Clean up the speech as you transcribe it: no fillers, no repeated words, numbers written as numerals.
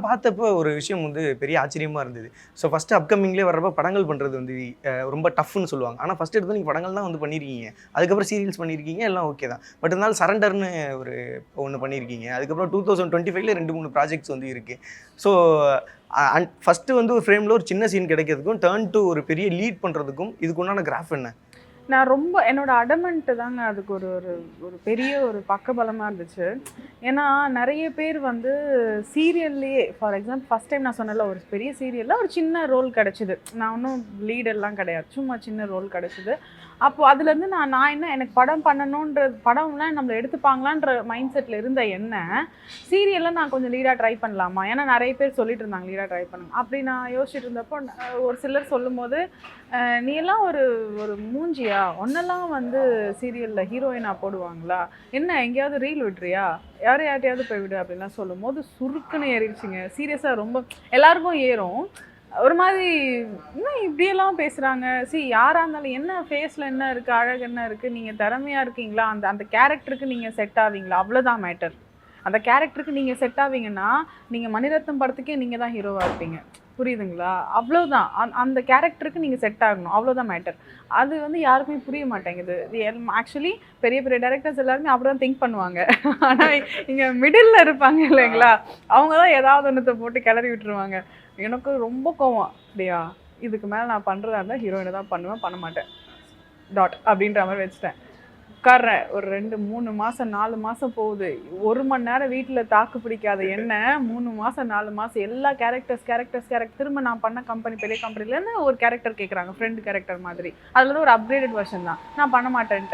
பார்த்தப்போ ஒரு விஷயம் வந்து பெரிய ஆச்சரியமாக இருந்தது. ஸோ ஃபஸ்ட்டு அப்கமிங்லேயே வர்றப்போ படங்கள் பண்ணுறது வந்து ரொம்ப டஃப்னு சொல்லுவாங்க. ஆனால் ஃபஸ்ட்டு எடுத்து நீங்கள் படங்கள் தான் வந்து பண்ணியிருக்கீங்க. அதுக்கப்புறம் சீரியல்ஸ் பண்ணியிருக்கீங்க, எல்லாம் ஓகே தான். பட் இருந்தாலும் சரண்டர்னு ஒரு ஒன்று பண்ணியிருக்கீங்க. அதுக்கப்புறம் 2025ல 2, 3 ப்ராஜெக்ட்ஸ் வந்து இருக்குது. ஸோ ஃபஸ்ட்டு வந்து ஒரு ஃப்ரேமில் ஒரு சின்ன சீன் கிடைக்கிறதுக்கும், டர்ன் டு ஒரு பெரிய லீட் பண்ணுறதுக்கும் இதுக்கு உண்டான கிராஃப் என்ன? நான் ரொம்ப என்னோட அடமெண்ட்டு தாங்க அதுக்கு ஒரு ஒரு ஒரு பெரிய ஒரு பக்கபலமாக இருந்துச்சு. ஏன்னா நிறைய பேர் வந்து சீரியல்லையே ஃபார் எக்ஸாம்பிள் ஃபஸ்ட் டைம் நான் சொன்னல ஒரு பெரிய சீரியலில் ஒரு சின்ன ரோல் கிடச்சிது. நான் ஒன்றும் லீடெல்லாம் கிடையாது, சும்மா சின்ன ரோல் கிடச்சிது. அப்போது அதுலேருந்து நான் என்ன எனக்கு படம் பண்ணணுன்ற படம்லாம் நம்மளை எடுத்துப்பாங்களான்ற மைண்ட் செட்டில் இருந்த என்ன சீரியலில் நான் கொஞ்சம் லீடாக ட்ரை பண்ணலாமா, ஏன்னா நிறைய பேர் சொல்லிட்டு இருந்தாங்க லீடாக ட்ரை பண்ணணும் அப்படி நான் யோசிச்சுட்டு இருந்தப்போ ஒரு சிலர் சொல்லும் போது நீ எல்லாம் ஒரு ஒரு மூஞ்சியா, ஒன்னெல்லாம் வந்து சீரியலில் ஹீரோயினாக போடுவாங்களா, என்ன எங்கேயாவது ரீல் விட்றியா, யார்ட்டையாவது போய் விடு அப்படின்லாம் சொல்லும் போது சுருக்குன்னு ஏறிடுச்சிங்க. சீரியஸாக ரொம்ப எல்லாருக்கும் ஏறும். ஒரு மாதிரி இன்னும் இப்படியெல்லாம் பேசுகிறாங்க. யாராக இருந்தாலும் என்ன ஃபேஸில் என்ன இருக்குது, அழகு என்ன இருக்குது, நீங்கள் திறமையாக இருக்கீங்களா, அந்த அந்த கேரக்டருக்கு நீங்கள் செட் ஆவீங்களா, அவ்வளோதான் மேட்டர். அந்த கேரக்டருக்கு நீங்கள் செட் ஆவீங்கன்னா நீங்கள் மணிரத்னம் படத்துக்கே நீங்கள் தான் ஹீரோவாக இருப்பீங்க. புரியுதுங்களா? அவ்வளோதான். அந்த கேரக்டருக்கு நீங்கள் செட் ஆகணும், அவ்வளோதான் மேட்டர். அது வந்து யாருக்குமே புரிய மாட்டேங்குது. ஆக்சுவலி பெரிய பெரிய டைரக்டர்ஸ் எல்லாருமே அப்படி தான் திங்க் பண்ணுவாங்க. ஆனால் இங்கே மிடில் இருப்பாங்க இல்லைங்களா, அவங்க தான் ஏதாவது ஒன்றத்தை போட்டு கிளறி விட்டுருவாங்க. எனக்கு ரொம்ப கோவம். அப்படியா, இதுக்கு மேலே நான் பண்ணுறதா இருந்தால் ஹீரோயினை தான் பண்ணுவேன், பண்ண மாட்டேன் டாட் அப்படின்ற மாதிரி வச்சுட்டேன். உட்கார்றேன். ஒரு 2, 3 மாதம் 4 மாதம் போகுது. 1 மணி நேரம் வீட்டில் தாக்கு பிடிக்காத என்ன 3 மாதம் 4 மாதம் எல்லா கேரக்டர் திரும்ப நான் பண்ண கம்பெனி பெரிய கம்பெனிலேருந்து ஒரு கேரக்டர் கேட்குறாங்க, ஃப்ரெண்ட் கேரக்டர் மாதிரி. அதில் தான் ஒரு அப்கிரேடட் வெர்ஷன் தான். நான் பண்ண மாட்டேன்ட்டு